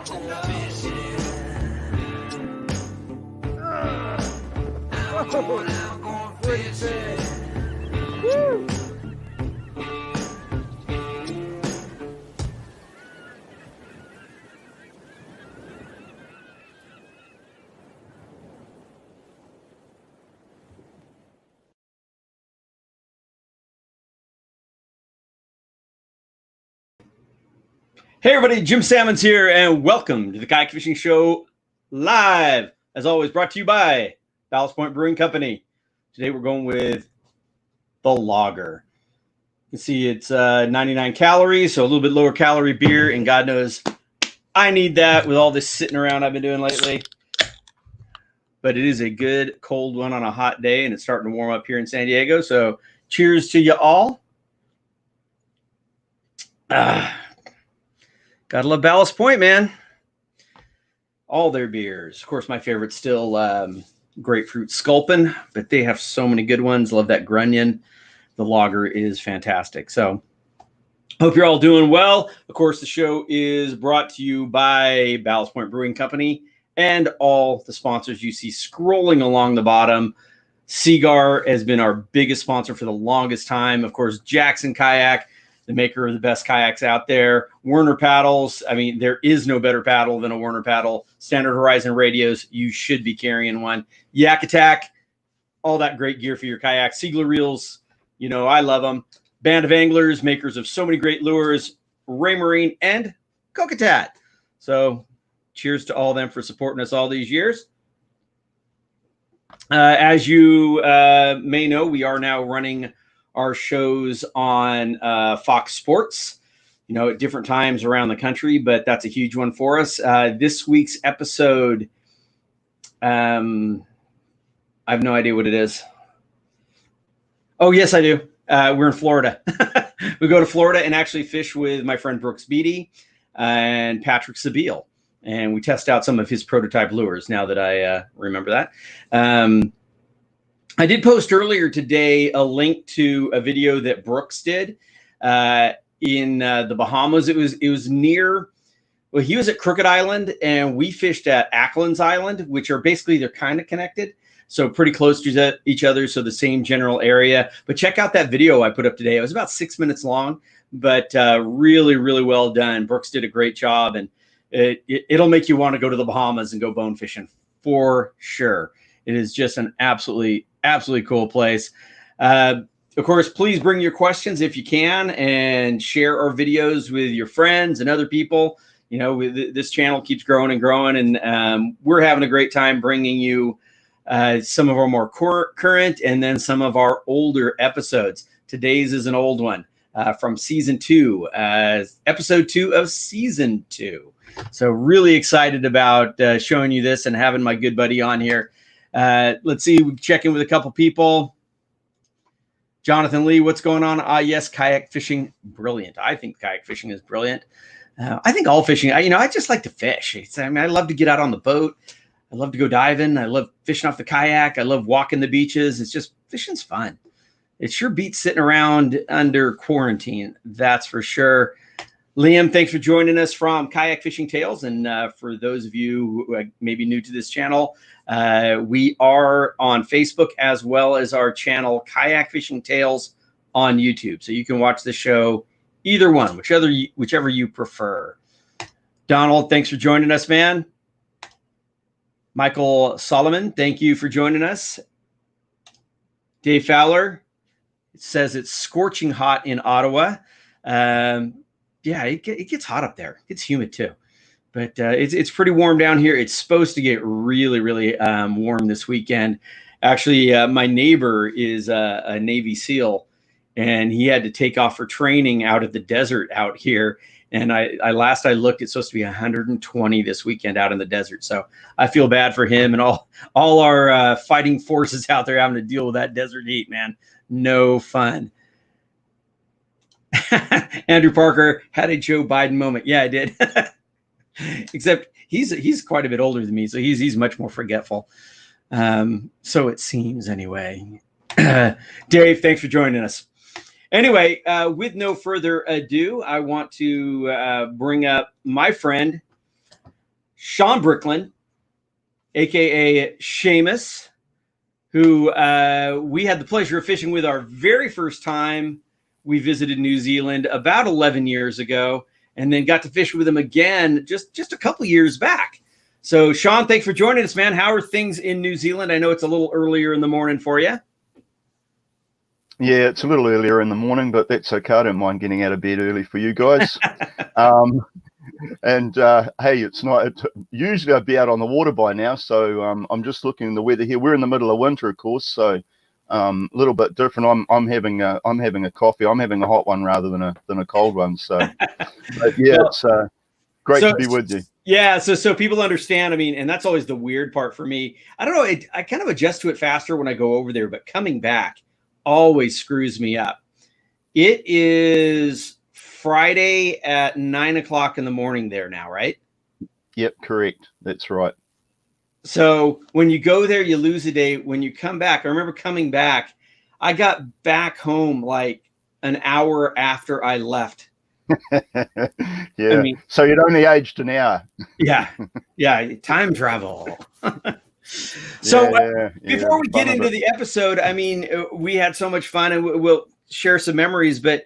Woo! Hey everybody, Jim Sammons here, and welcome to the Kayak Fishing Show live. As always, brought to you by Ballast Point Brewing Company. Today we're going with the Lager. You can see it's 99 calories, so a little bit lower calorie beer, and God knows I need that with all this sitting around I've been doing lately. But it is a good cold one on a hot day, and it's starting to warm up here in San Diego, so cheers to you all. Gotta love Ballast Point, man. All their beers. Of course, my favorite's still Grapefruit Sculpin, but they have so many good ones. Love that Grunion. The Lager is fantastic. So, hope you're all doing well. Of course, the show is brought to you by Ballast Point Brewing Company and all the sponsors you see scrolling along the bottom. Seagar has been our biggest sponsor for the longest time. Of course, Jackson Kayak, the maker of the best kayaks out there. Werner paddles. I mean, there is no better paddle than a Werner paddle. Standard Horizon radios. You should be carrying one. Yak Attack. All that great gear for your kayak. Siegler reels. You know, I love them. Band of Anglers, makers of so many great lures. Ray Marine and Kokatat. So cheers to all of them for supporting us all these years. As you may know, we are now running our shows on Fox Sports, you know, at different times around the country, but that's a huge one for us. This week's episode, I have no idea what it is. Oh, yes, I do. We're in Florida. We go to Florida and actually fish with my friend Brooks Beatty and Patrick Sabile, and we test out some of his prototype lures now that I remember that. I did post earlier today a link to a video that Brooks did in the Bahamas. It was near, well, he was at Crooked Island and we fished at Ackland's Island, which are basically, they're kind of connected. So pretty close to each other. So the same general area, but check out that video I put up today. It was about 6 minutes long, but really, really well done. Brooks did a great job, and it'll make you want to go to the Bahamas and go bone fishing for sure. It is just an absolutely cool place. Of course, please bring your questions if you can, and share our videos with your friends and other people. You know, this channel keeps growing and growing, and we're having a great time bringing you some of our more current and then some of our older episodes. Today's is an old one from season 2, episode 2 of season 2. So really excited about showing you this and having my good buddy on here. Let's see, we check in with a couple people. Jonathan Lee, what's going on? Yes, kayak fishing, brilliant. I think kayak fishing is brilliant. I think all fishing, I just like to fish. I love to get out on the boat. I love to go diving. I love fishing off the kayak. I love walking the beaches. It's just, fishing's fun. It sure beats sitting around under quarantine. That's for sure. Liam, thanks for joining us from Kayak Fishing Tales. And for those of you who may be new to this channel, we are on Facebook as well as our channel Kayak Fishing Tales on YouTube. So you can watch the show either one, whichever you prefer. Donald, thanks for joining us, man. Michael Solomon, thank you for joining us. Dave Fowler, it says it's scorching hot in Ottawa. Yeah, it gets hot up there. It's humid too, but it's pretty warm down here. It's supposed to get really, really warm this weekend. Actually, my neighbor is a Navy SEAL, and he had to take off for training out of the desert out here. And last I looked, it's supposed to be 120 this weekend out in the desert. So I feel bad for him and all our fighting forces out there having to deal with that desert heat, man. No fun. Andrew Parker had a Joe Biden moment. Yeah, I did. Except he's quite a bit older than me, so he's much more forgetful. So it seems anyway. Dave, thanks for joining us. Anyway, with no further ado, I want to bring up my friend, Sean Brickland, aka Shamus, who we had the pleasure of fishing with our very first time we visited New Zealand about 11 years ago, and then got to fish with him again just a couple years back. So, Sean, thanks for joining us, man. How are things in New Zealand? I know it's a little earlier in the morning for you. Yeah, it's a little earlier in the morning, but that's okay. I don't mind getting out of bed early for you guys. Hey, it's not. Usually I'd be out on the water by now, so I'm just looking at the weather here. We're in the middle of winter, of course, so a little bit different. I'm having a coffee. I'm having a hot one rather than a cold one. So, but yeah, well, it's great to be with you. Yeah, so people understand. I mean, and that's always the weird part for me. I don't know. I kind of adjust to it faster when I go over there, but coming back always screws me up. It is Friday at 9 o'clock in the morning there now, right? Yep, correct. That's right. So when you go there, you lose a day. When you come back, I remember coming back, I got back home like an hour after I left. Yeah. I mean, so you'd only aged an hour. Yeah. Time travel. So before we get into the episode, I mean, we had so much fun, and we'll share some memories, but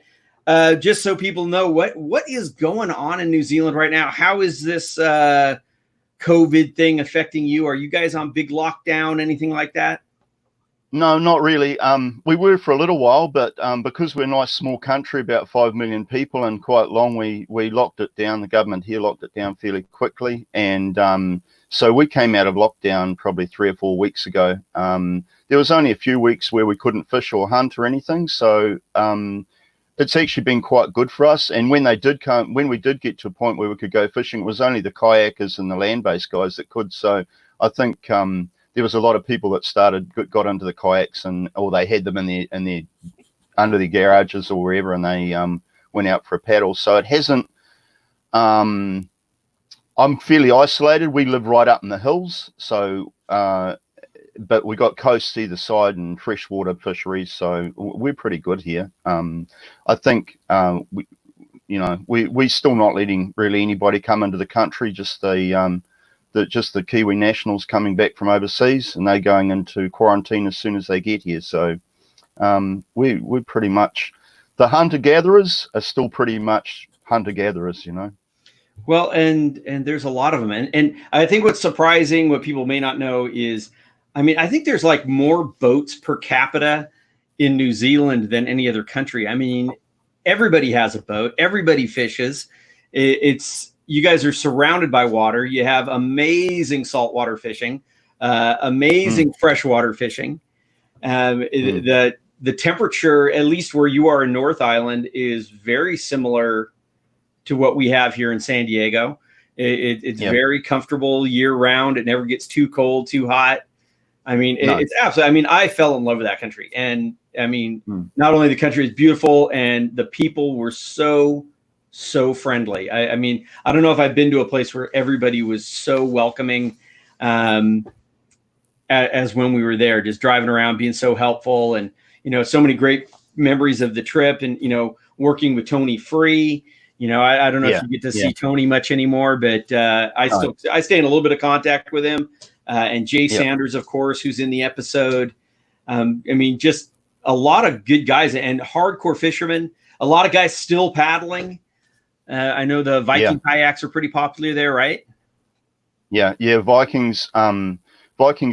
just so people know what is going on in New Zealand right now. How is this COVID thing affecting you? Are you guys on big lockdown, anything like that? No, not really. We were for a little while, but because we're a nice small country, about 5 million people and quite long, we locked it down. The government here locked it down fairly quickly. And so we came out of lockdown probably 3 or 4 weeks ago. There was only a few weeks where we couldn't fish or hunt or anything. So it's actually been quite good for us. And when we did get to a point where we could go fishing, it was only the kayakers and the land-based guys that could. So I think there was a lot of people that got into the kayaks, or they had them in their under their garages or wherever, and they went out for a paddle. So it hasn't. I'm fairly isolated. We live right up in the hills, so but we got coasts either side and freshwater fisheries, so we're pretty good here. I think we're still not letting really anybody come into the country. Just the Kiwi nationals coming back from overseas, and they're going into quarantine as soon as they get here. So we're pretty much, the hunter-gatherers are still pretty much hunter-gatherers, Well, and there's a lot of them. And I think what's surprising, what people may not know is, I mean, I think there's like more boats per capita in New Zealand than any other country. I mean, everybody has a boat. Everybody fishes. You guys are surrounded by water. You have amazing saltwater fishing, amazing freshwater fishing. The temperature, at least where you are in North Island, is very similar to what we have here in San Diego. It's very comfortable year round. It never gets too cold, too hot. I mean, it's absolutely, I mean, I fell in love with that country. And I mean, not only the country is beautiful, and the people were so friendly. I mean, I don't know if I've been to a place where everybody was so welcoming as when we were there, just driving around, being so helpful, and, so many great memories of the trip, and, working with Tony Free. I don't know if you get to see Tony much anymore, but I stay in a little bit of contact with him, and Jay Sanders, of course, who's in the episode. I mean, just a lot of good guys and hardcore fishermen, a lot of guys still paddling. I know the Viking kayaks are pretty popular there, right? Yeah. Viking's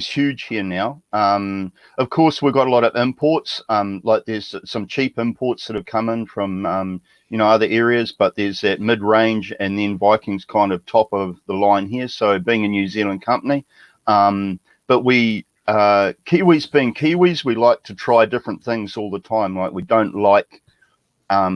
huge here now. Of course, we've got a lot of imports. Like there's some cheap imports that have come in from other areas, but there's that mid-range, and then Viking's kind of top of the line here. So being a New Zealand company, but we Kiwis being Kiwis, we like to try different things all the time. Like we don't like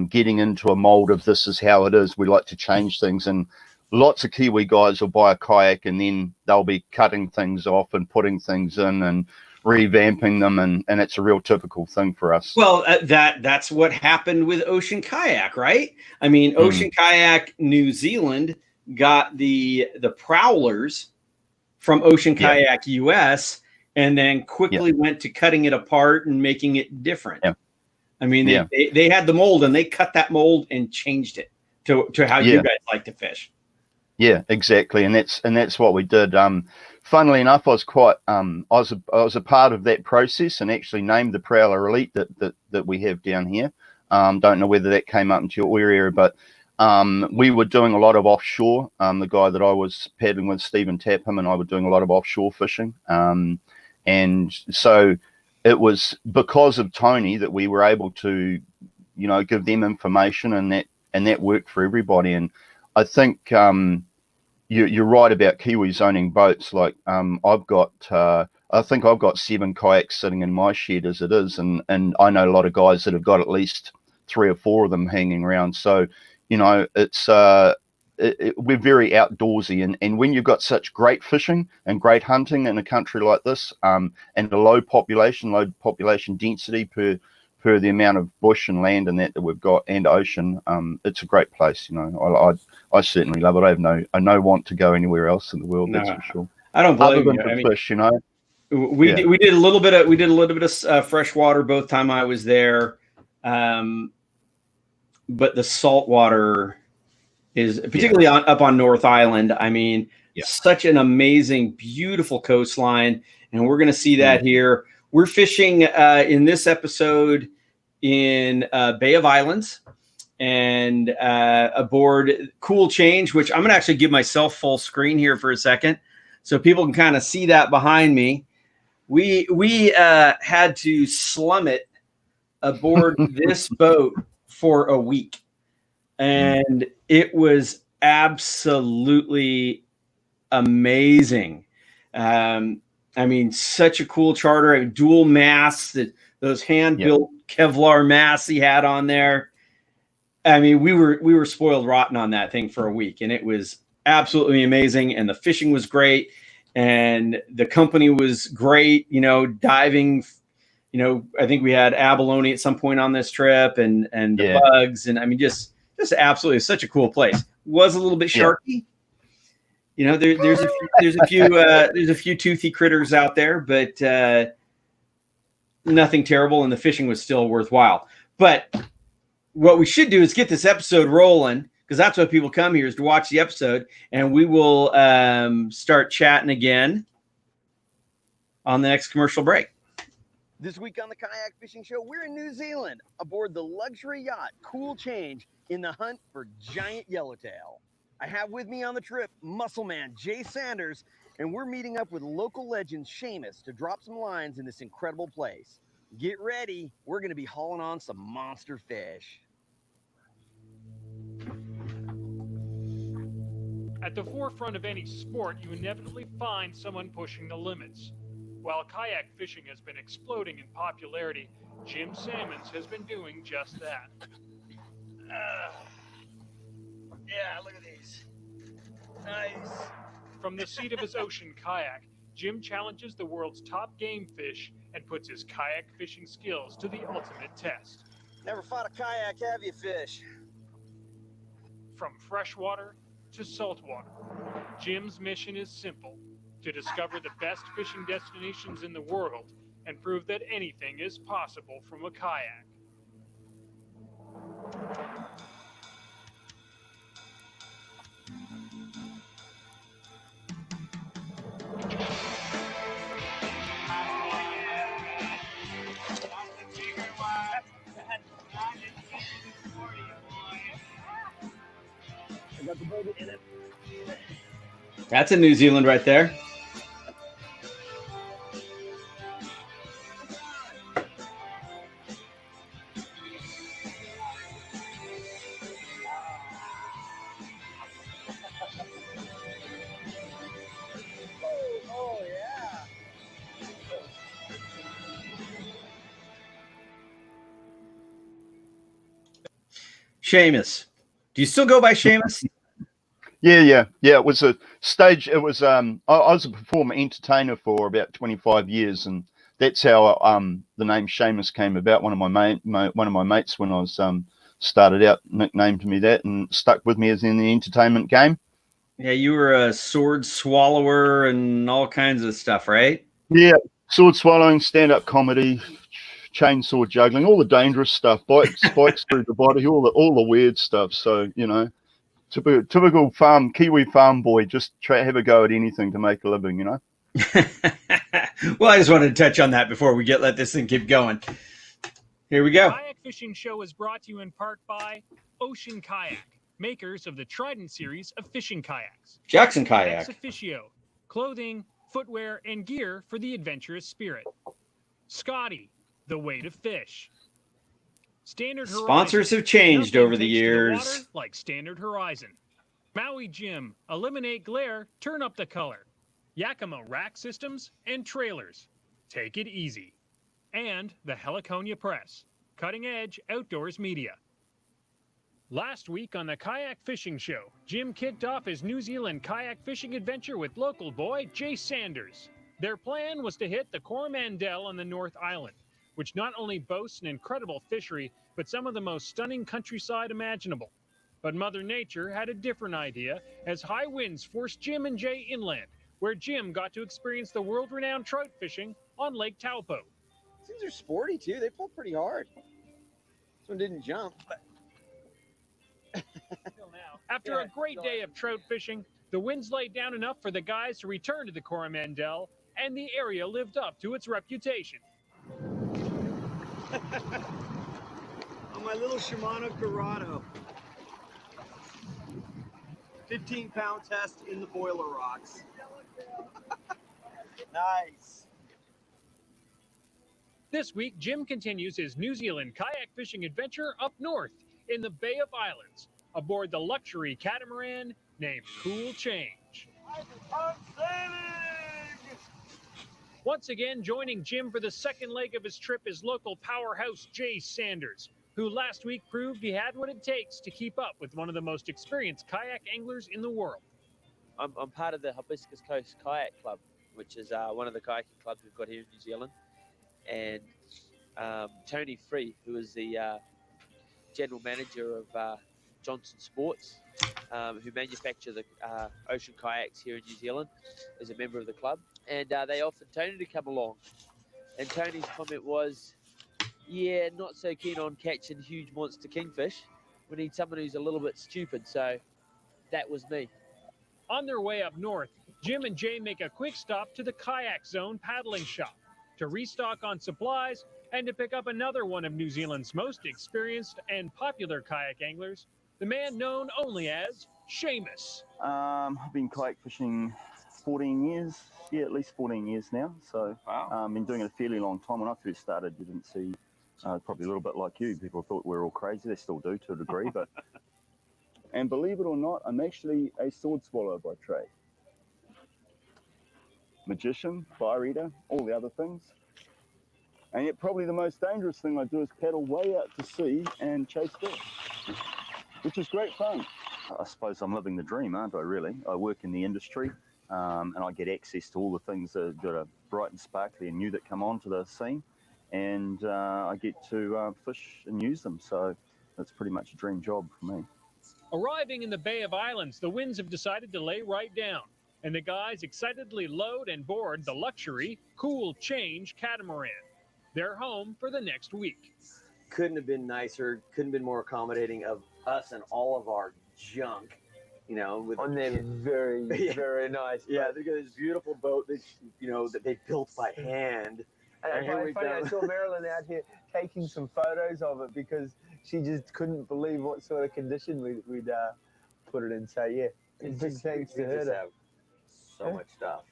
getting into a mold of this is how it is. We like to change things, and lots of Kiwi guys will buy a kayak and then they'll be cutting things off and putting things in and revamping them, and it's a real typical thing for us. Well, that's what happened with Ocean Kayak, right? I mean, Ocean Kayak New Zealand got the prowlers from Ocean Kayak US, and then quickly went to cutting it apart and making it different. I mean, they had the mold, and they cut that mold and changed it to how you guys like to fish. Yeah, exactly, and that's what we did. Funnily enough, I was quite I was a part of that process and actually named the Prowler Elite that we have down here. Don't know whether that came up into your area, but we were doing a lot of offshore. The guy that I was paddling with, Stephen Tapham, and I were doing a lot of offshore fishing. And so it was because of Tony that we were able to, give them information, and that worked for everybody. And I think you're right about Kiwis owning boats. Like I think I've got 7 kayaks sitting in my shed as it is, and I know a lot of guys that have got at least 3 or 4 of them hanging around. So it's we're very outdoorsy, and when you've got such great fishing and great hunting in a country like this, and a low population density per the amount of bush and land and that we've got, and ocean, it's a great place. I certainly love it. I have no want to go anywhere else in the world. That's for sure. I don't blame you. I mean, fish, we did a little bit of fresh water both time I was there, but the salt water is particularly up on North Island. I mean, such an amazing, beautiful coastline, and we're going to see that here. We're fishing in this episode in Bay of Islands, and aboard Cool Change, which I'm going to actually give myself full screen here for a second so people can kind of see that behind me. We had to slum it aboard this boat for a week, and it was absolutely amazing. I mean, such a cool charter. Dual masts, those hand-built Kevlar masts he had on there. I mean, we were spoiled rotten on that thing for a week, and it was absolutely amazing. And the fishing was great, and the company was great. Diving. I think we had abalone at some point on this trip, and the bugs, and I mean, just absolutely such a cool place. Was a little bit sharky. There's a few toothy critters out there, but nothing terrible, and the fishing was still worthwhile. But what we should do is get this episode rolling, because that's what people come here, is to watch the episode, and we will start chatting again on the next commercial break. This week on the Kayak Fishing Show, we're in New Zealand aboard the luxury yacht Cool Change in the hunt for giant yellowtail. I have with me on the trip muscle man Jay Sanders, and we're meeting up with local legend Shamus to drop some lines in this incredible place. Get ready, we're going to be hauling on some monster fish. At the forefront of any sport, you inevitably find someone pushing the limits. While kayak fishing has been exploding in popularity, Jim Sammons has been doing just that. Yeah, look at these. Nice. From the seat of his ocean kayak, Jim challenges the world's top game fish and puts his kayak fishing skills to the ultimate test. Never fought a kayak, have you, fish? From freshwater to saltwater, Jim's mission is simple: to discover the best fishing destinations in the world and prove that anything is possible from a kayak. That's in New Zealand right there. Shamus. Do you still go by Shamus? Yeah. It was a stage. It was I was a performer entertainer for about 25 years, and that's how the name Shamus came about. One of my mates when I was started out nicknamed me that, and stuck with me as in the entertainment game. Yeah, you were a sword swallower and all kinds of stuff, right? Yeah, sword swallowing, stand-up comedy, chainsaw juggling, all the dangerous stuff, spikes through the body, all the weird stuff. So Typical Kiwi farm boy, just have a go at anything to make a living, you know. Well, I just wanted to touch on that before we let this thing keep going. Here we go. Kayak Fishing Show is brought to you in part by Ocean Kayak, makers of the Trident series of fishing kayaks. Jackson Kayak. Ex Officio, clothing, footwear, and gear for the adventurous spirit. Scotty, the way to fish. Standard Horizon. Sponsors have changed over the Nothing takes to years. water like Standard Horizon. Maui Jim, eliminate glare, turn up the color. Yakima rack systems and trailers. Take it easy. And the Heliconia Press, cutting edge outdoors media. Last week on the Kayak Fishing Show, Jim kicked off his New Zealand kayak fishing adventure with local boy Jay Sanders. Their plan was to hit the Coromandel on the North Island, which not only boasts an incredible fishery, but some of the most stunning countryside imaginable. But Mother Nature had a different idea as high winds forced Jim and Jay inland, where Jim got to experience the world-renowned trout fishing on Lake Taupo. These are sporty too. They pull pretty hard. This one didn't jump, but After a great day of trout fishing, the winds laid down enough for the guys to return to the Coromandel, and the area lived up to its reputation. on my little Shimano Corrado, 15-pound test in the boiler rocks. Nice. This week, Jim continues his New Zealand kayak fishing adventure up north in the Bay of Islands aboard the luxury catamaran named Cool Change. Once again, joining Jim for the second leg of his trip is local powerhouse Jay Sanders, who last week proved he had what it takes to keep up with one of the most experienced kayak anglers in the world. I'm part of the Hibiscus Coast Kayak Club, which is one of the kayaking clubs we've got here in New Zealand. And Tony Free, who is the general manager of Johnson Sports, who manufacture the ocean kayaks here in New Zealand, is a member of the club. And they offered Tony to come along. And Tony's comment was, yeah, not so keen on catching huge monster kingfish. We need someone who's a little bit stupid. So that was me. On their way up north, Jim and Jay make a quick stop to the Kayak Zone paddling shop to restock on supplies and to pick up another one of New Zealand's most experienced and popular kayak anglers, the man known only as Shamus. I've been kayak fishing 14 years, at least 14 years now. So I've been doing it a fairly long time. When I first started, you didn't see, probably a little bit like you, people thought we were all crazy. They still do to a degree, but and believe it or not, I'm actually a sword swallower by trade. Magician, fire eater, all the other things. And yet probably the most dangerous thing I do is paddle way out to sea and chase fish, which is great fun. I suppose I'm living the dream, aren't I, really? I work in the industry and I get access to all the things that are bright and sparkly and new that come onto the scene. And I get to fish and use them. So that's pretty much a dream job for me. Arriving in the Bay of Islands, the winds have decided to lay right down, and the guys excitedly load and board the luxury Cool Change catamaran. They're home for the next week. Couldn't have been nicer, couldn't have been more accommodating of us and all of our junk, you know. With on them very, very nice. Yeah, they got this beautiful boat that, you know, that they built by hand. And funny, I saw Marilyn out here taking some photos of it because she just couldn't believe what sort of condition we'd put it in. So yeah, big thanks to her. So much stuff.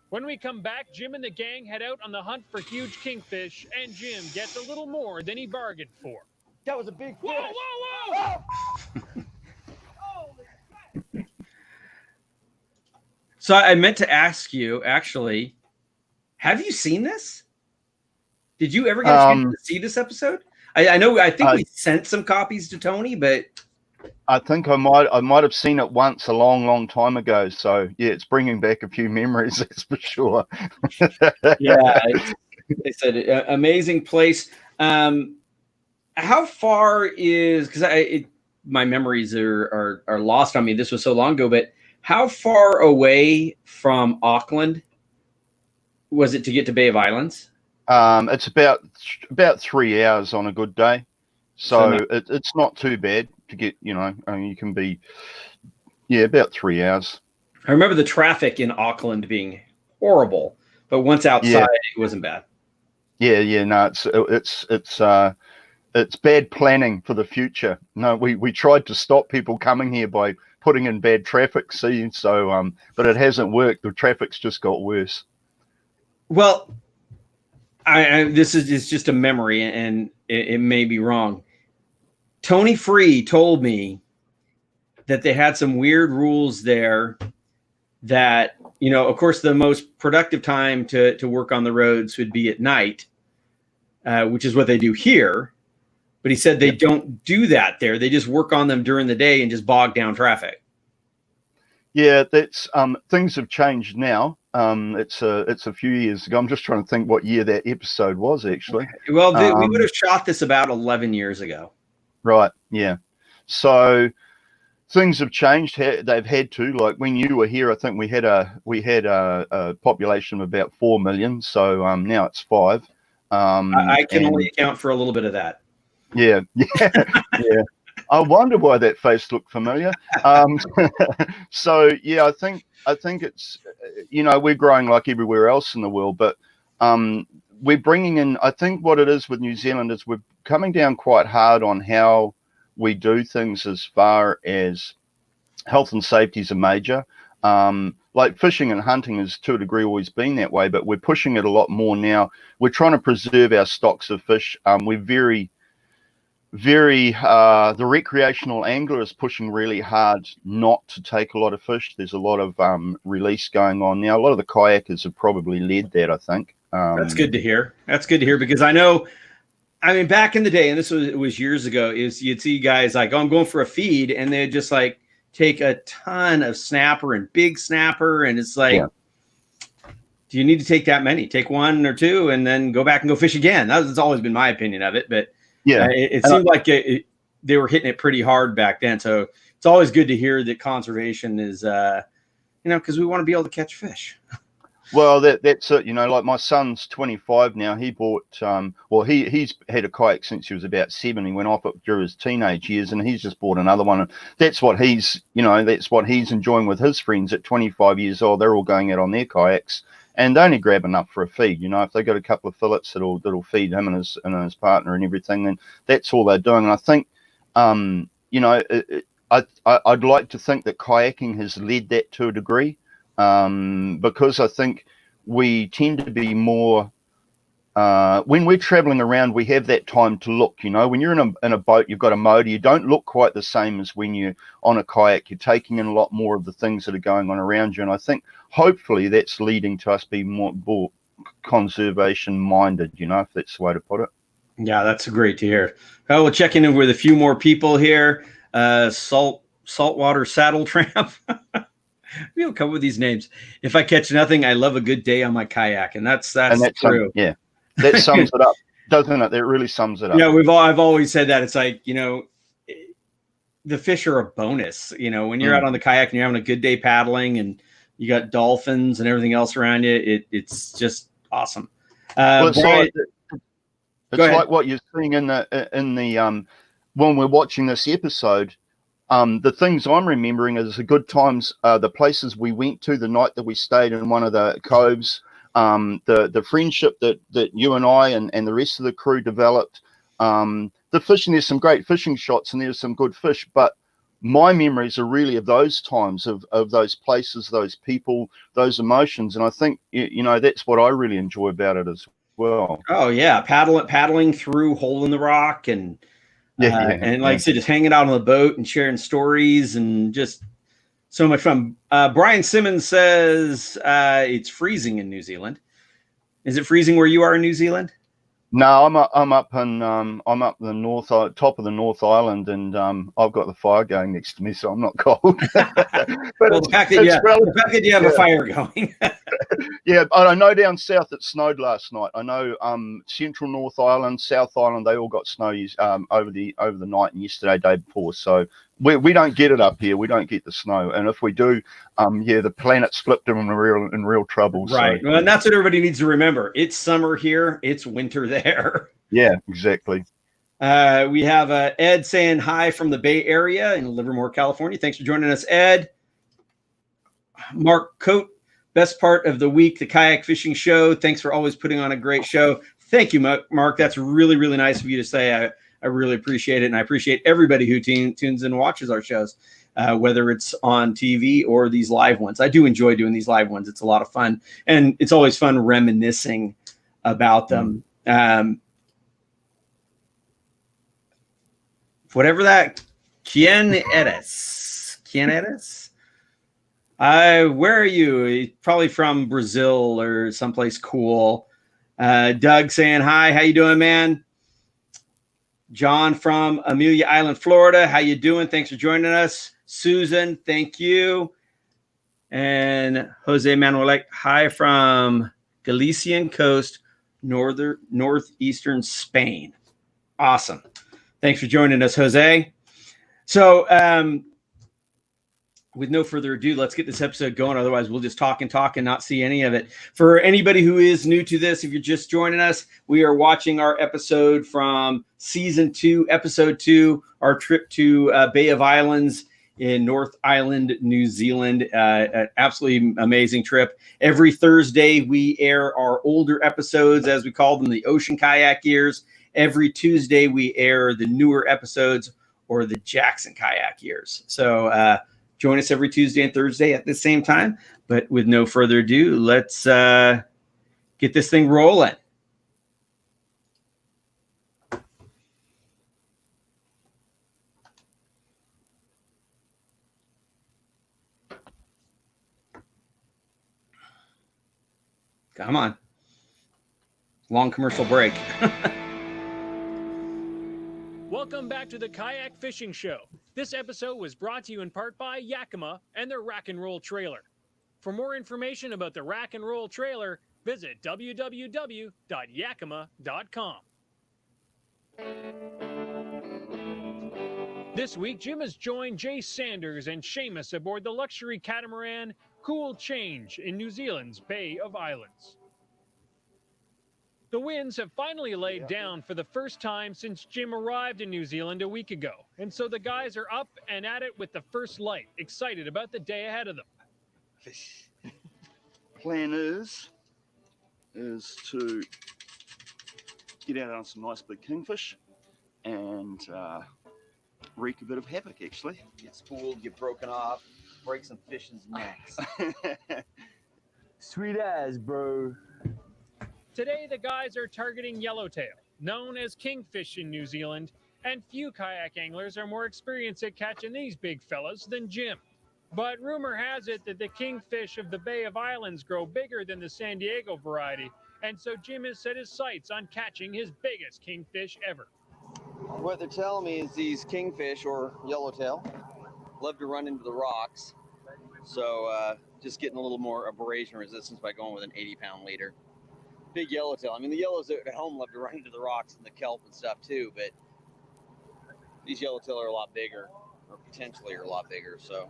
When we come back, Jim and the gang head out on the hunt for huge kingfish, and Jim gets a little more than he bargained for. That was a big fish. Whoa, whoa, whoa! So I meant to ask you, actually, have you seen this? Did you ever get a chance to see this episode? I think we sent some copies to Tony, but I think I might have seen it once a long time ago. So yeah, it's bringing back a few memories, that's for sure. Yeah, they said amazing place. How far is, because my memories are lost on me. This was so long ago, but how far away from Auckland was it to get to Bay of Islands? It's about 3 hours on a good day, so it's not too bad. to get, you know, I mean, you can be, about 3 hours. I remember the traffic in Auckland being horrible, but once outside, it wasn't bad. Yeah. No, it's bad planning for the future. No, we tried to stop people coming here by putting in bad traffic. But it hasn't worked. The traffic's just got worse. Well, this is just a memory, and it may be wrong. Tony Free told me that they had some weird rules there that, you know, of course, the most productive time to work on the roads would be at night, which is what they do here. But he said they don't do that there. They just work on them during the day and just bog down traffic. Yeah, that's things have changed now. It's a few years ago. I'm just trying to think what year that episode was, actually. Well, we would have shot this about 11 years ago. Right, yeah. So things have changed. They've had to. Like when you were here, I think we had a population of about 4 million. So now it's 5. I can only account for a little bit of that. Yeah. I wonder why that face looked familiar. So yeah, I think it's, you know, we're growing like everywhere else in the world, but we're bringing in. I think what it is with New Zealand is we're coming down quite hard on how we do things as far as health and safety is a major. Like fishing and hunting has to a degree always been that way, but we're pushing it a lot more now. We're trying to preserve our stocks of fish. We're very the recreational angler is pushing really hard not to take a lot of fish. There's a lot of release going on now. A lot of the kayakers have probably led that, I think. That's good to hear. That's good to hear, because I know, I mean, back in the day, and it was years ago, is you'd see guys like, oh, I'm going for a feed, and they'd just like take a ton of snapper and big snapper, and it's like, do you need to take that many? Take 1 or 2 and then go back and go fish again. That's always been my opinion of it, but it seemed like they were hitting it pretty hard back then. So it's always good to hear that conservation is, you know, because we want to be able to catch fish. Well, that's it. You know, like my son's 25 now. He bought, he's had a kayak since he was about 7. He went off it during his teenage years, and he's just bought another one. And that's what he's enjoying with his friends at 25 years old. They're all going out on their kayaks, and they only grab enough for a feed. You know, if they got a couple of fillets that'll feed him and his partner and everything, then that's all they're doing. And I think, you know, I'd like to think that kayaking has led that to a degree. Because I think we tend to be more, when we're traveling around, we have that time to look. You know, when you're in a boat, you've got a motor, you don't look quite the same as when you're on a kayak. You're taking in a lot more of the things that are going on around you. And I think hopefully that's leading to us being more conservation minded, you know, if that's the way to put it. Yeah, that's great to hear. Well, we'll check in with a few more people here. Saltwater Saddle Tramp. We'll come with these names. If I catch nothing, I love a good day on my kayak, and that's true. Yeah, that sums it up, doesn't it? That really sums it up. Yeah, I've always said that. It's like, you know, the fish are a bonus. You know, when you're out on the kayak and you're having a good day paddling, and you got dolphins and everything else around you, it's just awesome. Well, it's like what you're seeing in the when we're watching this episode. The things I'm remembering is the good times, the places we went to the night that we stayed in one of the coves, the friendship that you and I and the rest of the crew developed, the fishing. There's some great fishing shots and there's some good fish, but my memories are really of those times, of those places, those people, those emotions. And I think, you know, that's what I really enjoy about it as well. Oh yeah, paddling through Hole in the Rock and and like I said, just hanging out on the boat and sharing stories and just so much fun. Brian Simmons says it's freezing in New Zealand. Is it freezing where you are in New Zealand? No, I'm up in the north, top of the North Island, and I've got the fire going next to me, so I'm not cold. But well, the fact that you have a fire going. Yeah, I know down south it snowed last night. I know central North Island, South Island, they all got snow over the night and yesterday, day before. So we don't get it up here. We don't get the snow, and if we do, the planet's flipped and we're in real trouble. Right. So, well, and that's what everybody needs to remember. It's summer here. It's winter there. Yeah, exactly. We have Ed saying hi from the Bay Area in Livermore, California. Thanks for joining us, Ed. Mark Coate, best part of the week, the kayak fishing show. Thanks for always putting on a great show. Thank you, Mark. That's really, really nice of you to say. I really appreciate it, and I appreciate everybody who tunes in and watches our shows, whether it's on TV or these live ones. I do enjoy doing these live ones. It's a lot of fun, and it's always fun reminiscing about them. Whatever that, ¿Quién eres? Where are you? Probably from Brazil or someplace cool. Doug saying hi. How you doing, man? John from Amelia Island, Florida. How you doing? Thanks for joining us. Susan, thank you. And Jose Manuel, hi from Galician coast, northeastern Spain. Awesome. Thanks for joining us, Jose. So, with no further ado, let's get this episode going. Otherwise, we'll just talk and not see any of it. For anybody who is new to this, if you're just joining us, we are watching our episode from season 2, episode 2, our trip to Bay of Islands in North Island, New Zealand. An absolutely amazing trip. Every Thursday, we air our older episodes, as we call them, the Ocean Kayak years. Every Tuesday, we air the newer episodes, or the Jackson Kayak years. So, join us every Tuesday and Thursday at the same time. But with no further ado, let's get this thing rolling. Come on. Long commercial break. Welcome back to the Kayak Fishing Show. This episode was brought to you in part by Yakima and their Rack and Roll Trailer. For more information about the Rack and Roll Trailer, visit www.yakima.com. This week, Jim has joined Jay Sanders and Shamus aboard the luxury catamaran Cool Change in New Zealand's Bay of Islands. The winds have finally laid down for the first time since Jim arrived in New Zealand a week ago, and so the guys are up and at it with the first light, excited about the day ahead of them. Fish. Plan is to get out on some nice big kingfish and wreak a bit of havoc, actually. Get spooled, get broken off, break some fish's necks. Sweet as, bro. Today, the guys are targeting yellowtail, known as kingfish in New Zealand, and few kayak anglers are more experienced at catching these big fellas than Jim. But rumor has it that the kingfish of the Bay of Islands grow bigger than the San Diego variety, and so Jim has set his sights on catching his biggest kingfish ever. What they're telling me is these kingfish, or yellowtail, love to run into the rocks. So just getting a little more abrasion resistance by going with an 80-pound leader. Big yellowtail. I mean, the yellows at home love to run into the rocks and the kelp and stuff too, but these yellowtail are a lot bigger, or potentially are a lot bigger. So,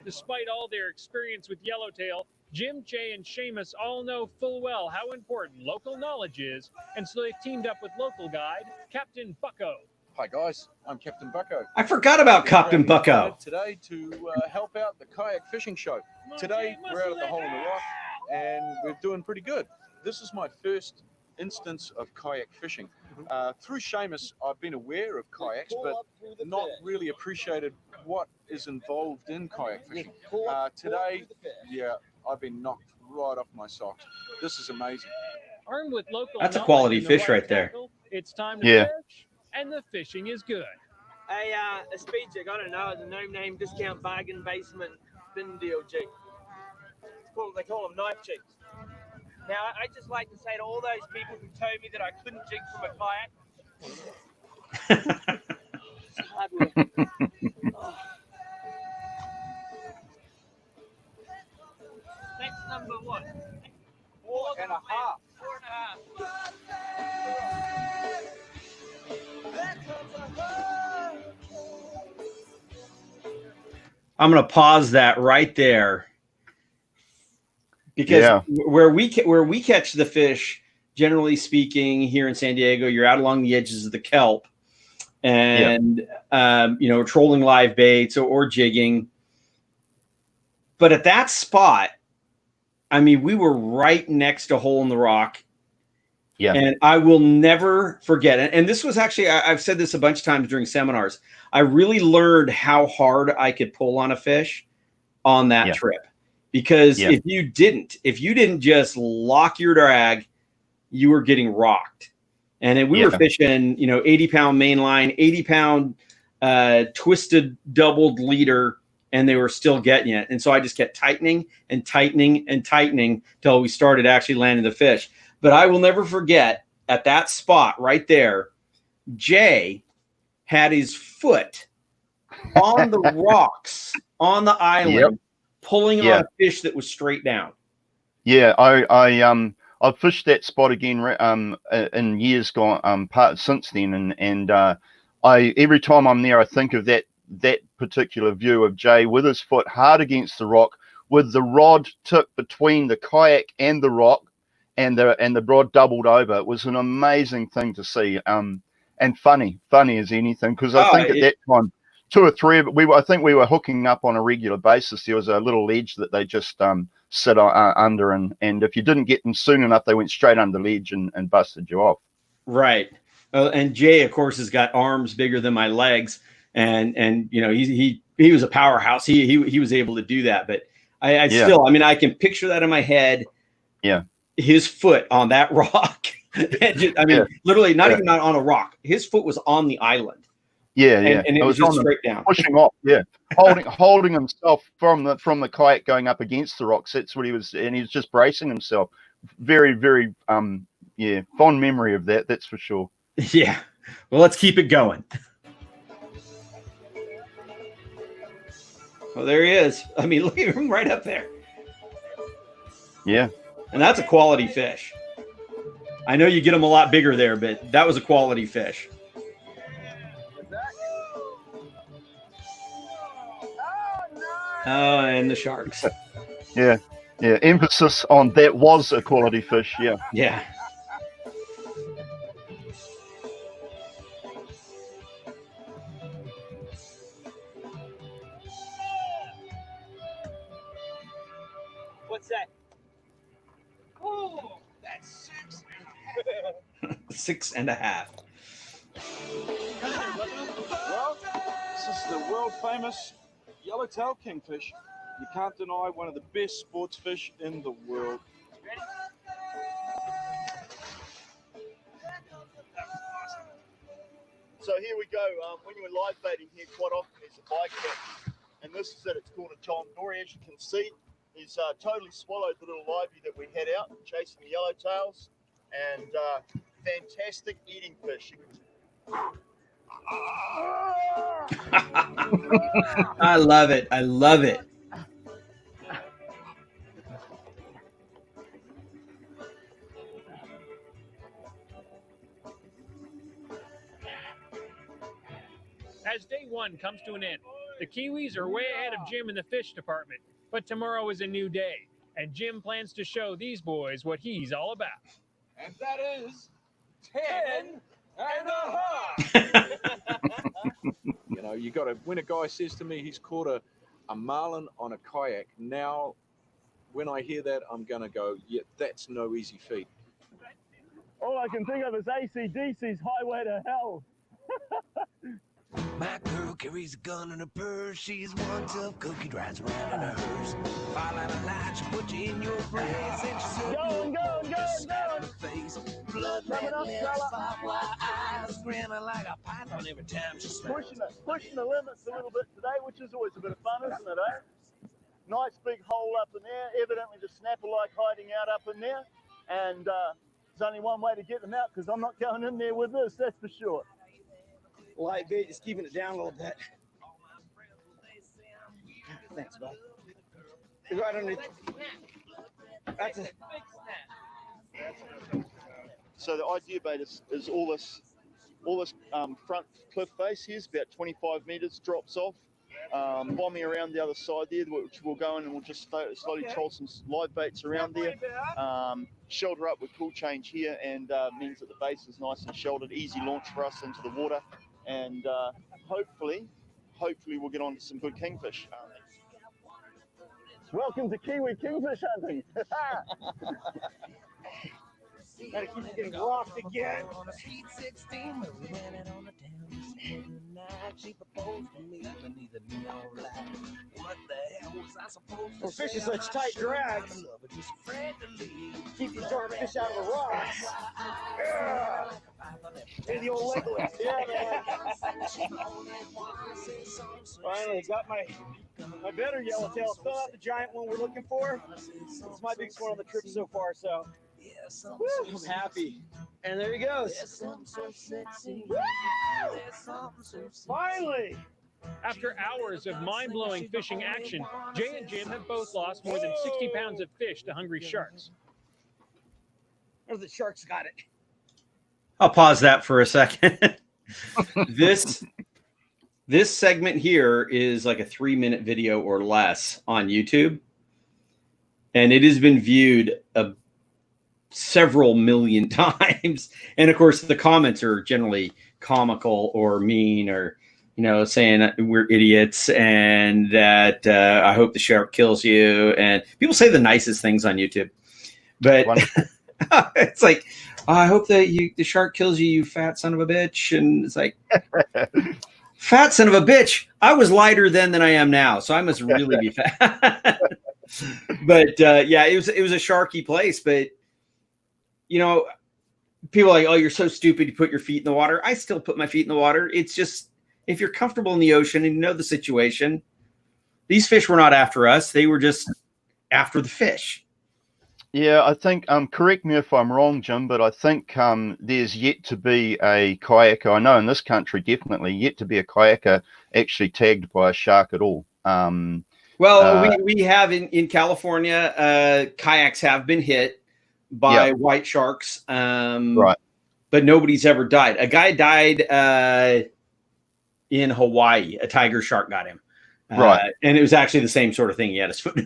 despite all their experience with yellowtail, Jim, Jay, and Shamus all know full well how important local knowledge is, and so they've teamed up with local guide Captain Bucko. Hi guys, I'm Captain Bucko. I forgot about Captain Bucko. Today to help out the kayak fishing show. Today we're out at the Hole in the Rock and we're doing pretty good. This is my first instance of kayak fishing. Through Shamus, I've been aware of kayaks, but not really appreciated what is involved in kayak fishing. Today, yeah, I've been knocked right off my socks. This is amazing. Armed with local That's a quality fish right there. Tackle, it's time to fish, and the fishing is good. A speed jig, I don't know, it's a no-name discount bargain basement thin deal jig. They call them knife jigs. Now, I just like to say to all those people who told me that I couldn't jig from a kayak, it's hard work. Oh. That's number one. 4.5. 4.5. I'm going to pause that right there. Because where we catch the fish, generally speaking, here in San Diego, you're out along the edges of the kelp. and trolling live baits or jigging. But at that spot, I mean, we were right next to Hole in the Rock. Yeah. And I will never forget it. And this was actually, I've said this a bunch of times during seminars. I really learned how hard I could pull on a fish on that trip. Because if you didn't just lock your drag, you were getting rocked. And then we were fishing, 80-pound mainline, 80-pound twisted doubled leader, and they were still getting it. And so I just kept tightening and tightening and tightening till we started actually landing the fish. But I will never forget, at that spot right there, Jay had his foot on the rocks on the island, pulling on a fish that was straight down. Yeah, I've fished that spot again in years gone since then, and I every time I'm there, I think of that particular view of Jay with his foot hard against the rock, with the rod tip between the kayak and the rock. And the rod doubled over. It was an amazing thing to see, and funny as anything. Because I think at that time, 2 or 3 of it, I think we were hooking up on a regular basis. There was a little ledge that they just sit under, and if you didn't get them soon enough, they went straight under the ledge and busted you off. Right. And Jay, of course, has got arms bigger than my legs, and he was a powerhouse. He was able to do that. But I still, I mean, I can picture that in my head. Yeah. His foot on that rock. Literally not even on a rock. His foot was on the island. Yeah. And it was just straight down. Pushing off, holding himself from the kayak going up against the rocks. That's what he was, and he was just bracing himself. Very, very fond memory of that, that's for sure. Yeah. Well, let's keep it going. Well, there he is. I mean, look at him right up there. Yeah. And that's a quality fish. I know you get them a lot bigger there, but that was a quality fish. Oh, and the sharks. Yeah. Emphasis on that was a quality fish. Yeah. Yeah. What's that? Oh, that's 6.5. 6.5. Well, this is the world famous Yellowtail Kingfish. You can't deny one of the best sports fish in the world. So here we go. When you're live baiting here, quite often there's a bycatch, and this is it. It's called a John Dory. As you can see, he's totally swallowed the little livey that we had out chasing the yellowtails, and fantastic eating fish. I love it. I love it. As day one comes to an end, the Kiwis are way ahead of Jim in the fish department. But tomorrow is a new day, and Jim plans to show these boys what he's all about. And that is 10.5. You got to, when a guy says to me he's caught a marlin on a kayak, now when I hear that, I'm going to go, yeah, that's no easy feat. All I can think of is AC/DC's Highway to Hell. My girl carries a gun in her purse. She's one tough cookie, drives around in a hearse. Fall out of line, she'll put you in your place. And she's Going. face. Blood red lips, firefly eyes, grinning like a python every time she smiles. Pushing the limits a little bit today, which is always a bit of fun, isn't it, eh? Nice big hole up in there. Evidently the snapper like hiding out up in there. And there's only one way to get them out, because I'm not going in there with this, that's for sure. Light bait, just keeping it down a little bit. Thanks, bud. Right underneath. That's a... So the idea bait is all this front cliff face here is about 25 meters, drops off, bombing around the other side there, which we'll go in and we'll just slowly troll some live baits around there, shelter up with cool change here, and means that the base is nice and sheltered, easy launch for us into the water. and hopefully we'll get on to some good kingfish. Welcome to Kiwi kingfish hunting. Gotta keep getting rocked again. On a sweet 16, but we ran it on the town. Night, she proposed to me, but neither me nor lied. What the hell was I supposed to Well, fish say? is such tight drags. I'm in love, but just afraid to leave. Keep these darn fish out of the rocks. Yeah. Hey, the old leg lift. Yeah, man. Finally got my better yellowtail. Still not the giant one we're looking for. It's my biggest one on the trip so far, so woo, I'm happy. And there he goes. Finally! After hours of mind-blowing fishing action, Jay and Jim have both lost more than 60 pounds of fish to hungry sharks. Oh, the sharks got it. I'll pause that for a second. This segment here is like a 3-minute video or less on YouTube. And it has been viewed several million times. And of course, the comments are generally comical or mean or, saying we're idiots and that I hope the shark kills you. And people say the nicest things on YouTube. But it's like, I hope that the shark kills you, you fat son of a bitch. And it's like, fat son of a bitch. I was lighter then than I am now. So I must really be fat. But yeah, it was a sharky place. But, people are like, oh, you're so stupid. You put your feet in the water. I still put my feet in the water. It's just, if you're comfortable in the ocean and you know the situation, these fish were not after us. They were just after the fish. Yeah, I think, correct me if I'm wrong, Jim, but I think there's yet to be a kayaker, I know in this country definitely, yet to be a kayaker actually tagged by a shark at all. We have in California, kayaks have been hit by white sharks, right? But nobody's ever died. A guy died in Hawaii. A tiger shark got him. Right. And it was actually the same sort of thing. He had his foot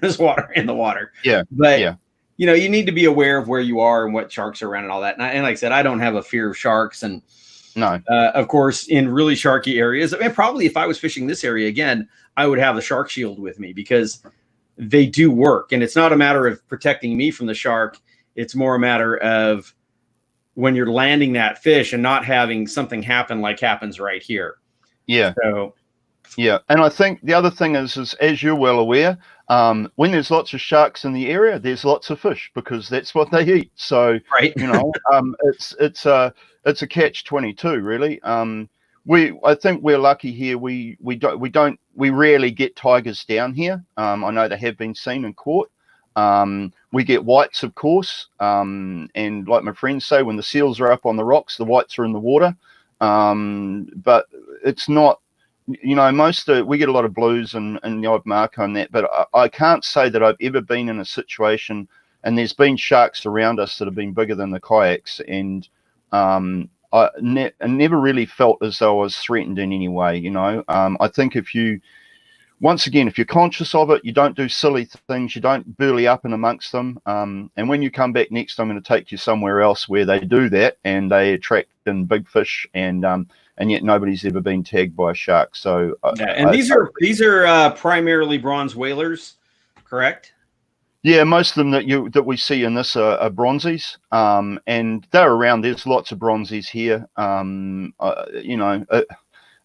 in the water. Yeah. But yeah. You need to be aware of where you are and what sharks are around and all that. And like I said, I don't have a fear of sharks. And no, of course, in really sharky areas, I mean, probably if I was fishing this area again, I would have the shark shield with me because they do work. And it's not a matter of protecting me from the shark. It's more a matter of when you're landing that fish and not having something happen like happens right here. Yeah. So, yeah. And I think the other thing is as you're well aware, when there's lots of sharks in the area, there's lots of fish because that's what they eat. So, right. It's a catch-22 really. I think we're lucky here. We rarely get tigers down here. I know they have been seen and caught. We get whites, of course. And like my friends say, when the seals are up on the rocks, the whites are in the water. But it's not, we get a lot of blues and the odd mark on that, but I can't say that I've ever been in a situation, and there's been sharks around us that have been bigger than the kayaks, and I never really felt as though I was threatened in any way. I think if you're conscious of it, you don't do silly things, you don't burly up in amongst them, and when you come back next, I'm going to take you somewhere else where they do that and they attract in big fish, and yet nobody's ever been tagged by a shark. So these are primarily bronze whalers, correct? Yeah, most of them that we see in this are bronzies, and they're around. There's lots of bronzies here.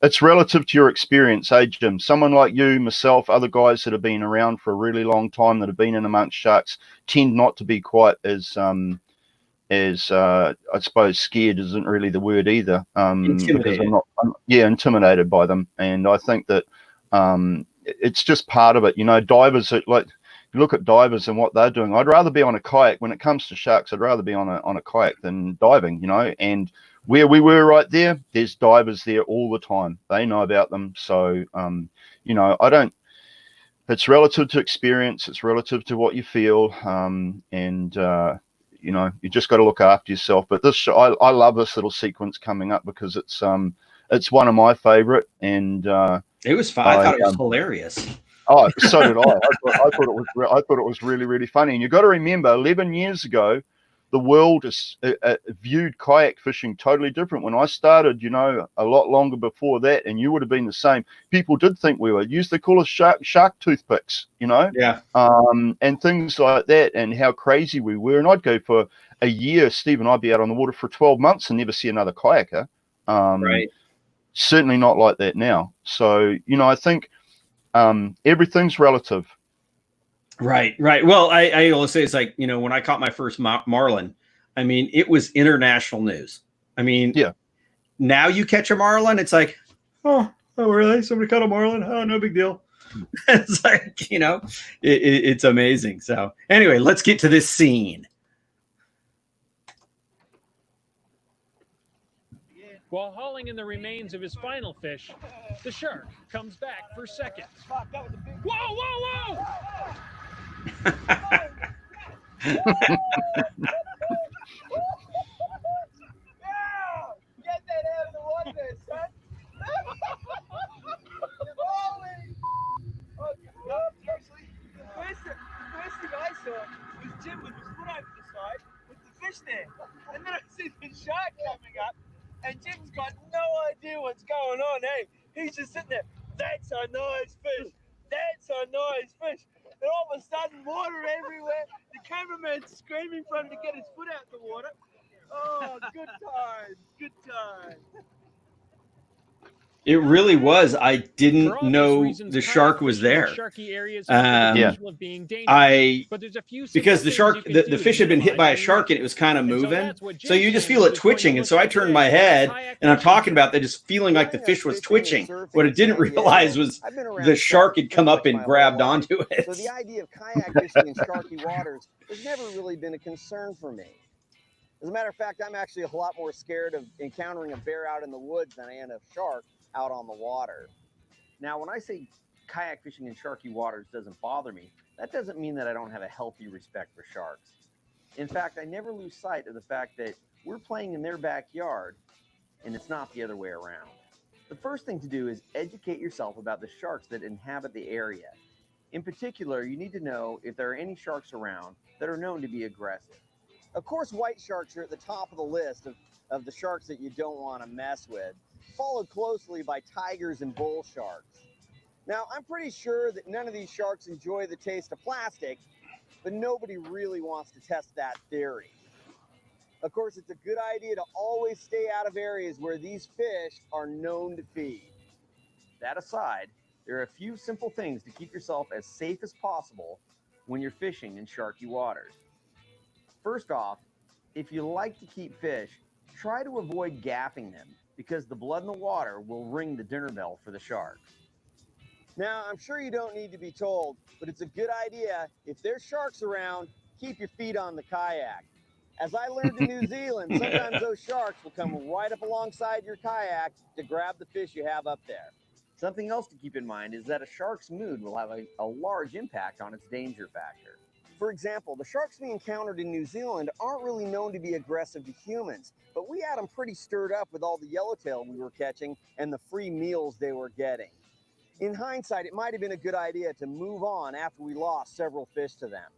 It's relative to your experience, Jim? Someone like you, myself, other guys that have been around for a really long time that have been in amongst sharks tend not to be quite as I suppose scared isn't really the word either. Because I'm intimidated by them, and I think that it's just part of it. Divers are like. You look at divers and what they're doing. I'd rather be on a kayak when it comes to sharks. I'd rather be on a kayak than diving, and where we were right there, there's divers there all the time. They know about them. So, I don't, it's relative to experience. It's relative to what you feel. You just got to look after yourself. But I love this little sequence coming up because it's one of my favorite. And it was fun. I thought it was hilarious. Oh, so did I. I thought it was really, really funny. And you've got to remember, 11 years ago, the world is viewed kayak fishing totally different. When I started, a lot longer before that, and you would have been the same, people did think we were, used to call us shark toothpicks, Yeah. and things like that, and how crazy we were. And I'd go for a year, Steve and I'd be out on the water for 12 months and never see another kayaker. Right. Certainly not like that now. So, I think everything's relative. Right. Well, I always say it's like, when I caught my first marlin, I mean, it was international news. I mean, yeah. Now you catch a marlin, it's like, oh really? Somebody caught a marlin? Oh, no big deal. It's like, it's amazing. So anyway, let's get to this scene. While hauling in the remains of his final fish, the shark comes back for seconds. Whoa! Get that out of the water there, son. Seriously, the first thing I saw was Jim with his foot over the side with the fish there. And then I see the shark coming up, and Jim's got no idea what's going on, hey? He's just sitting there, that's a nice fish. That's a nice fish. And all of a sudden, water everywhere. The cameraman's screaming for him to get his foot out the water. Oh, good times. It really was. I didn't know the shark was there. Because the fish had been hit by a shark and it was kind of moving. So you just feel it twitching. And so I turned my head and I'm talking about that, just feeling like the fish was twitching. What I didn't realize was the shark had come up and grabbed onto it. So the idea of kayak fishing in sharky waters has never really been a concern for me. As a matter of fact, I'm actually a lot more scared of encountering a bear out in the woods than I am a shark out on the water. Now, when I say kayak fishing in sharky waters doesn't bother me, that doesn't mean that I don't have a healthy respect for sharks. In fact, I never lose sight of the fact that we're playing in their backyard and it's not the other way around. The first thing to do is educate yourself about the sharks that inhabit the area. In particular, you need to know if there are any sharks around that are known to be aggressive. Of course, white sharks are at the top of the list of the sharks that you don't want to mess with, followed closely by tigers and bull sharks. Now, I'm pretty sure that none of these sharks enjoy the taste of plastic, but nobody really wants to test that theory. Of course, it's a good idea to always stay out of areas where these fish are known to feed. That aside, there are a few simple things to keep yourself as safe as possible when you're fishing in sharky waters. First off, if you like to keep fish, try to avoid gaffing them because the blood in the water will ring the dinner bell for the sharks. Now, I'm sure you don't need to be told, but it's a good idea, if there's sharks around, keep your feet on the kayak. As I learned in New Zealand, sometimes those sharks will come right up alongside your kayak to grab the fish you have up there. Something else to keep in mind is that a shark's mood will have a large impact on its danger factor. For example, the sharks we encountered in New Zealand aren't really known to be aggressive to humans, but we had them pretty stirred up with all the yellowtail we were catching and the free meals they were getting. In hindsight, it might have been a good idea to move on after we lost several fish to them.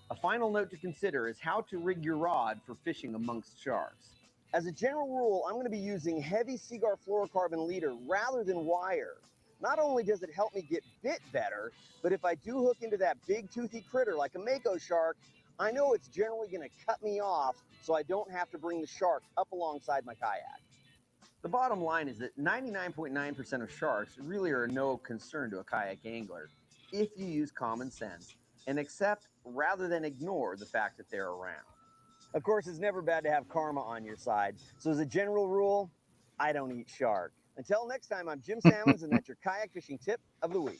A final note to consider is how to rig your rod for fishing amongst sharks. As a general rule, I'm going to be using heavy Seaguar fluorocarbon leader rather than wire. Not only does it help me get bit better, but if I do hook into that big toothy critter like a mako shark, I know it's generally going to cut me off so I don't have to bring the shark up alongside my kayak. The bottom line is that 99.9% of sharks really are no concern to a kayak angler if you use common sense and accept rather than ignore the fact that they're around. Of course, it's never bad to have karma on your side, so as a general rule, I don't eat shark. Until next time, I'm Jim Sammons, and that's your kayak fishing tip of the week.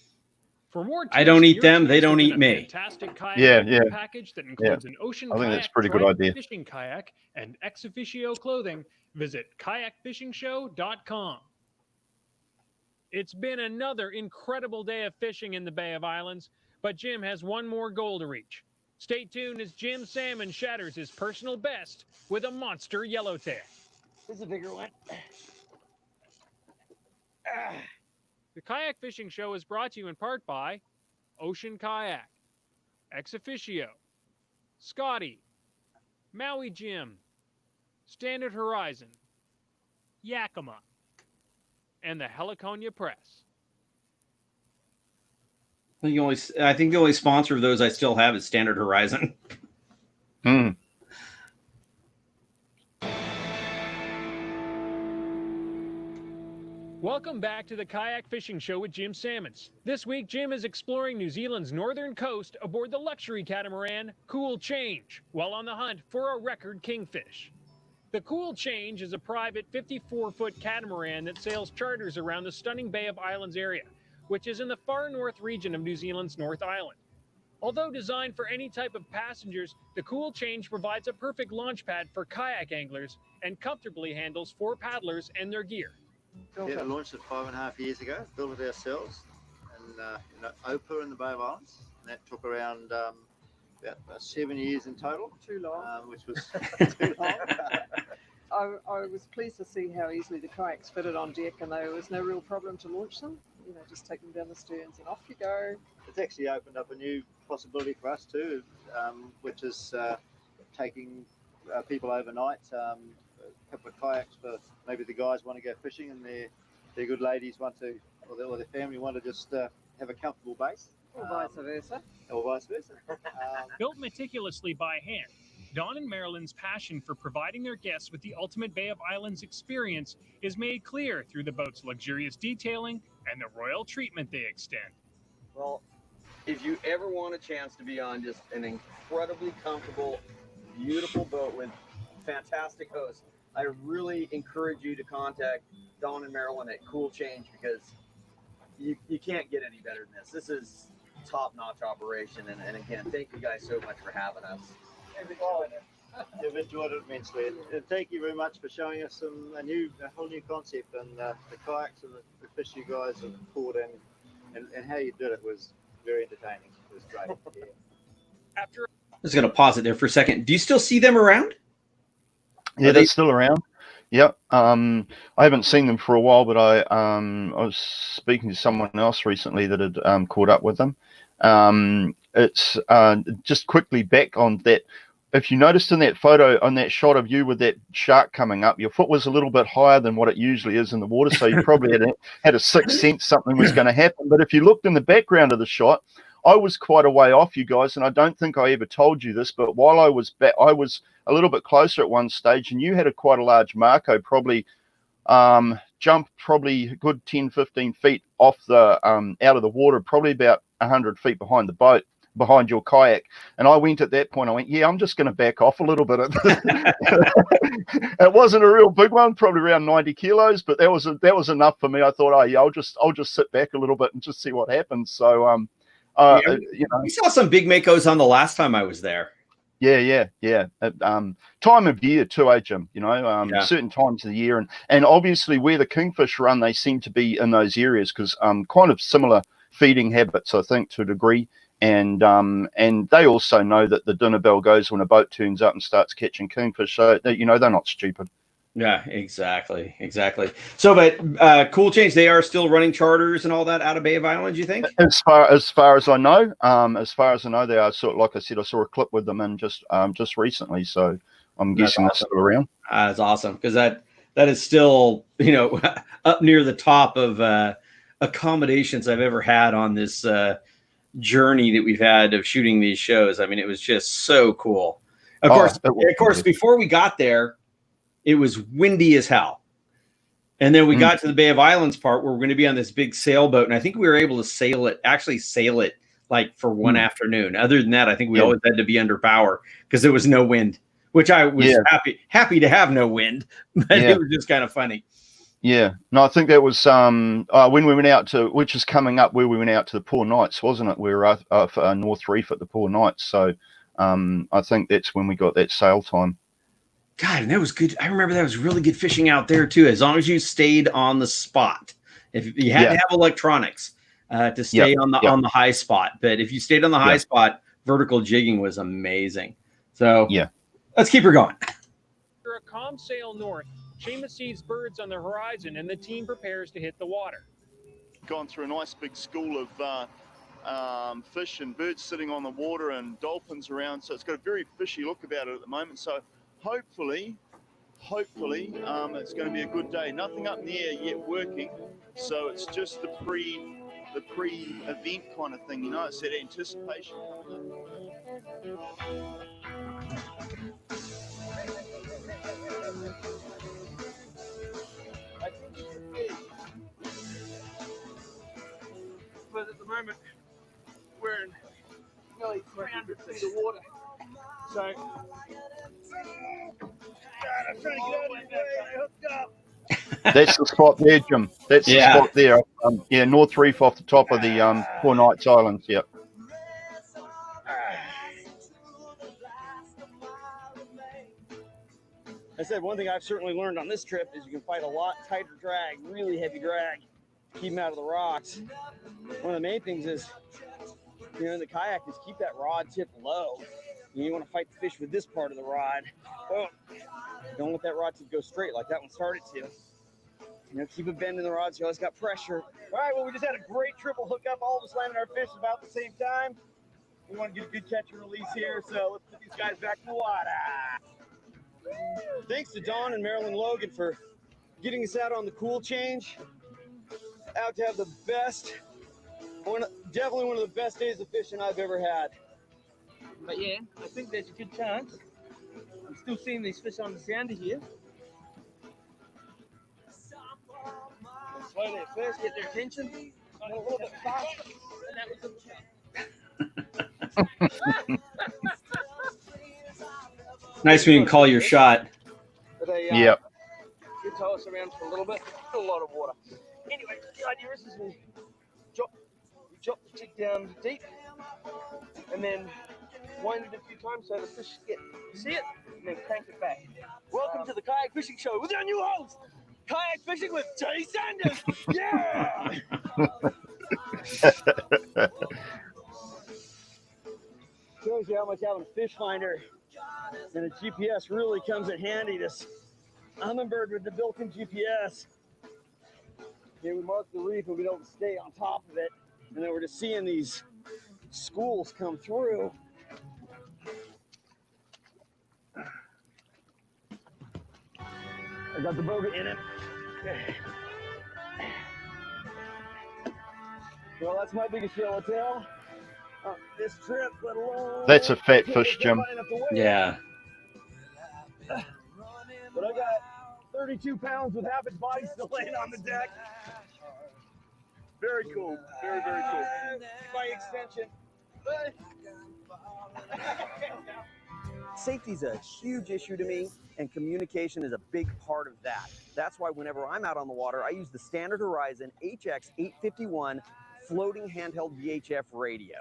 For more tips, I don't eat them, they don't eat me. Fantastic kayak package that includes an ocean I think kayak, that's a pretty good idea. fishing kayak, and ex officio clothing. Visit kayakfishingshow.com. It's been another incredible day of fishing in the Bay of Islands, but Jim has one more goal to reach. Stay tuned as Jim Sammons shatters his personal best with a monster yellowtail. This is a bigger one. The Kayak Fishing Show is brought to you in part by Ocean Kayak, Ex Officio, Scotty, Maui Jim, Standard Horizon, Yakima, and the Heliconia Press. I think the only sponsor of those I still have is Standard Horizon. Welcome back to the Kayak Fishing Show with Jim Sammons. This week, Jim is exploring New Zealand's northern coast aboard the luxury catamaran Cool Change, while on the hunt for a record kingfish. The Cool Change is a private 54-foot catamaran that sails charters around the stunning Bay of Islands area, which is in the far north region of New Zealand's North Island. Although designed for any type of passengers, the Cool Change provides a perfect launch pad for kayak anglers and comfortably handles 4 paddlers and their gear. Yeah, we launched it 5.5 years ago, built it ourselves in Opa in the Bay of Islands. And that took around about 7 years in total. Too long. Which was too long. I was pleased to see how easily the kayaks fitted on deck, and there was no real problem to launch them. You know, just take them down the sterns and off you go. It's actually opened up a new possibility for us too, which is taking people overnight. A couple of kayaks for maybe the guys want to go fishing and their good ladies want to, or their family want to just have a comfortable base. Or vice versa. Or vice versa. Built meticulously by hand, Don and Marilyn's passion for providing their guests with the ultimate Bay of Islands experience is made clear through the boat's luxurious detailing and the royal treatment they extend. Well, if you ever want a chance to be on just an incredibly comfortable, beautiful boat with fantastic hosts, I really encourage you to contact Don and Marilyn at Cool Change, because you can't get any better than this. This is top-notch operation, and again, thank you guys so much for having us. You've enjoyed it immensely, and thank you very much for showing us a whole new concept, and the kayaks and the fish you guys have caught, and how you did it was very entertaining. It was great. Yeah. After I'm just going to pause it there for a second. Do you still see them around? Yeah, they're still around. Yep. I haven't seen them for a while, but I was speaking to someone else recently that had caught up with them. It's just quickly back on that. If you noticed in that photo, on that shot of you with that shark coming up, your foot was a little bit higher than what it usually is in the water. So you probably had a sixth sense something was going to happen. But if you looked in the background of the shot, I was quite a way off, you guys, and I don't think I ever told you this, but while I was back, I was a little bit closer at one stage, and you had quite a large Marco, probably jump probably a good 10, 15 feet off the out of the water, probably about 100 feet behind the boat, behind your kayak. And I went at that point, I went, yeah, I'm just going to back off a little bit. It wasn't a real big one, probably around 90 kilos, but that was enough for me. I thought, oh yeah, I'll just sit back a little bit and just see what happens. So we saw some big makos on the last time I was there. Yeah. Time of year too, Jim. Certain times of the year, and obviously where the kingfish run, they seem to be in those areas because kind of similar feeding habits, I think, to a degree. And they also know that the dinner bell goes when a boat turns up and starts catching kingfish. So they're not stupid. Yeah, exactly. So, but Cool Change, they are still running charters and all that out of Bay of Islands, you think? As far as I know, they are sort of, like I said, I saw a clip with them in just recently, so I'm guessing they're still around. That's awesome, because that is still up near the top of accommodations I've ever had on this journey that we've had of shooting these shows. I mean, it was just so cool. Of course, before we got there, it was windy as hell. And then we got to the Bay of Islands part where we're going to be on this big sailboat. And I think we were able to sail it like for one afternoon. Other than that, I think we always had to be under power because there was no wind, which I was happy to have no wind, but it was just kind of funny. Yeah. No, I think that was when we went out to, which is coming up where we went out to the Poor Knights, wasn't it? We were off North Reef at the Poor Knights. So I think that's when we got that sail time. God, and that was good. I remember that was really good fishing out there too, as long as you stayed on the spot. If you had to have electronics to stay on the high spot, but if you stayed on the high spot, vertical jigging was amazing. So let's keep her going. After a calm sail north, Shamus sees birds on the horizon, and the team prepares to hit the water. Gone through a nice big school of fish and birds sitting on the water and dolphins around. So it's got a very fishy look about it at the moment. So hopefully, it's going to be a good day. Nothing up in the air yet working. So it's just the pre-event kind of thing, you know. It's that anticipation. But at the moment, we're in nearly 300 feet of water. So, I'm trying to get out of the way. I hooked up. That's the spot there, Jim. That's the spot there. North Reef off the top of the Four Knights Islands. Yep. I said one thing I've certainly learned on this trip is you can fight a lot tighter drag, really heavy drag, keep them out of the rocks. One of the main things is, in the kayak is keep that rod tip low. You want to fight the fish with this part of the rod. Oh, don't let that rod tip go straight like that one started to. Keep it bending the rod so you always got pressure. All right, well, we just had a great triple hookup. All of us landed our fish about the same time. We want to get a good catch and release here, so let's put these guys back in the water. Thanks to Don and Marilyn Logan for getting us out on the cool change. Out to have the best, definitely one of the best days of fishing I've ever had. But yeah, I think there's a good chance. I'm still seeing these fish on the sounder here. Slowly at first, get their attention. Got a little bit faster, and that was a Nice when you can call your shot. Yep. You tow us around for a little bit. A lot of water. Anyway, the idea is we drop the jig down deep, and then wind it a few times so the fish get to see it, and then crank it back. Welcome to the Kayak Fishing Show with our new host, Kayak Fishing with Jay Sanders. Yeah! Shows you how much having a fish finder and a GPS really comes in handy. This Humminbird with the built-in GPS. Okay, we mark the reef and we don't stay on top of it. And then we're just seeing these schools come through. I got the boga in it. Well, that's my biggest yellowtail. This trip, let alone. That's a fat fish, Jim. Yeah. But I got 32 pounds with half its body still laying on the deck. Very cool. Very, very cool. By extension. Safety's a huge issue to me, and communication is a big part of that. That's why whenever I'm out on the water, I use the Standard Horizon HX851 floating handheld VHF radio.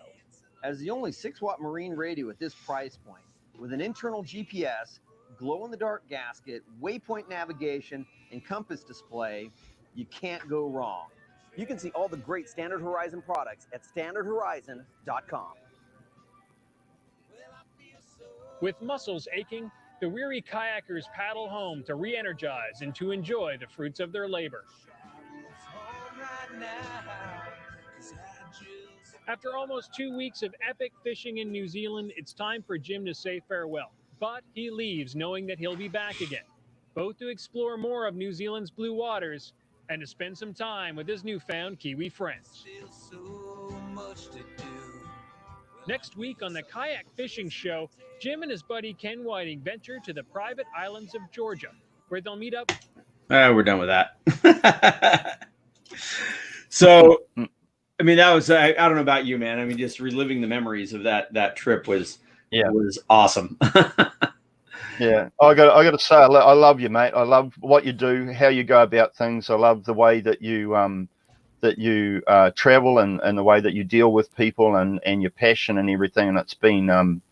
As the only 6-watt marine radio at this price point, with an internal GPS, glow-in-the-dark gasket, waypoint navigation, and compass display, you can't go wrong. You can see all the great Standard Horizon products at standardhorizon.com. With muscles aching, the weary kayakers paddle home to re-energize and to enjoy the fruits of their labor. After almost 2 weeks of epic fishing in New Zealand, it's time for Jim to say farewell. But he leaves knowing that he'll be back again, both to explore more of New Zealand's blue waters and to spend some time with his newfound Kiwi friends. Next week on the Kayak Fishing Show, Jim and his buddy Ken Whiting venture to the private islands of Georgia, where they'll meet up. We're done with that. So, I mean, that was, I don't know about you, man. I mean, just reliving the memories of that trip was awesome. Yeah, I got to say, I love you, mate. I love what you do, how you go about things. I love the way that you travel and the way that you deal with people and your passion and everything. And it's been,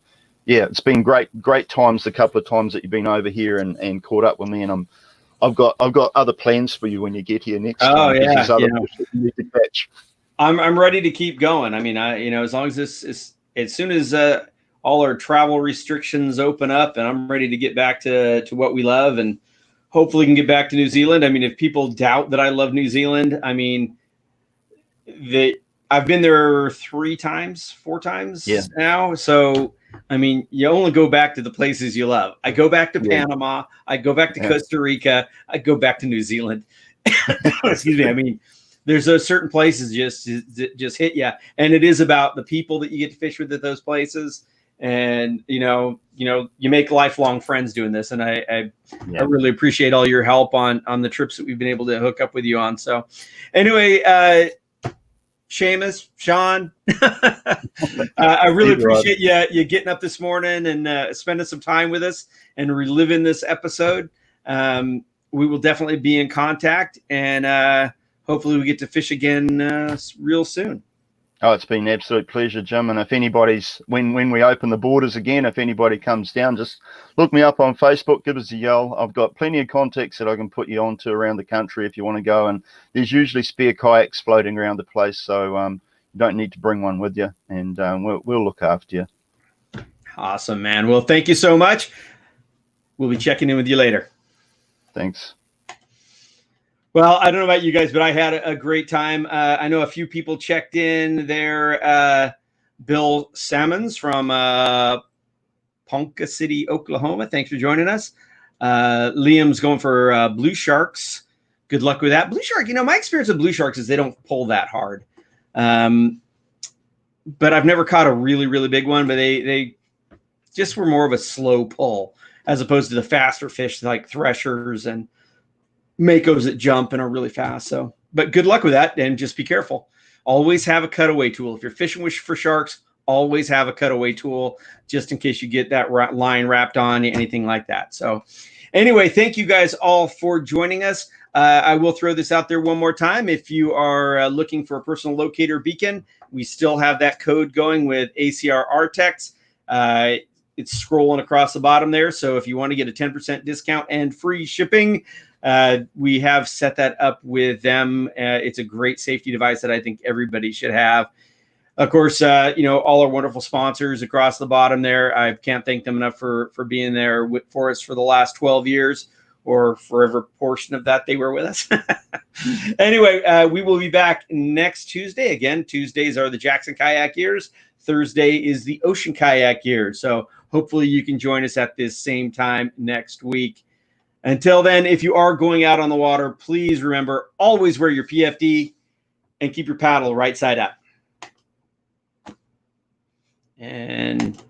it's been great times. The couple of times that you've been over here and caught up with me, and I've got other plans for you when you get here next time. Oh yeah, there's other fish that you need to catch. I'm ready to keep going. I mean, as long as this is, as soon as all our travel restrictions open up and I'm ready to get back to what we love and hopefully can get back to New Zealand. I mean, if people doubt that I love New Zealand, I mean, I've been there 4 times now. So, I mean, you only go back to the places you love. I go back to Panama. I go back to Costa Rica. I go back to New Zealand. Excuse me. I mean, there's those certain places just hit you. And it is about the people that you get to fish with at those places. And, you make lifelong friends doing this. And I really appreciate all your help on the trips that we've been able to hook up with you on. So anyway, Shamus, Sean, I really appreciate you getting up this morning and spending some time with us and reliving this episode. We will definitely be in contact, and hopefully we get to fish again real soon. Oh, it's been an absolute pleasure, Jim. And if anybody's, when we open the borders again, if anybody comes down, just look me up on Facebook, give us a yell. I've got plenty of contacts that I can put you on to around the country if you want to go. And there's usually spare kayaks floating around the place, so you don't need to bring one with you. And we'll look after you. Awesome, man. Well, thank you so much. We'll be checking in with you later. Thanks. Well, I don't know about you guys, but I had a great time. I know a few people checked in there. Bill Sammons from Ponca City, Oklahoma. Thanks for joining us. Liam's going for blue sharks. Good luck with that. Blue shark, my experience with blue sharks is they don't pull that hard. But I've never caught a really, really big one, but they just were more of a slow pull as opposed to the faster fish like threshers and makos that jump and are really fast. So, but good luck with that, and just be careful. Always have a cutaway tool. If you're fishing for sharks, always have a cutaway tool just in case you get that line wrapped on you, anything like that. So anyway, thank you guys all for joining us. I will throw this out there one more time. If you are looking for a personal locator beacon, we still have that code going with ACR Artex. It's scrolling across the bottom there. So if you want to get a 10% discount and free shipping, we have set that up with them. It's a great safety device that I think everybody should have. Of course, all our wonderful sponsors across the bottom there. I can't thank them enough for being there for us for the last 12 years or forever portion of that they were with us. Anyway, we will be back next Tuesday. Again, Tuesdays are the Jackson Kayak Years. Thursday is the Ocean Kayak Year. So hopefully you can join us at this same time next week. Until then, if you are going out on the water, please remember, always wear your PFD and keep your paddle right side up. And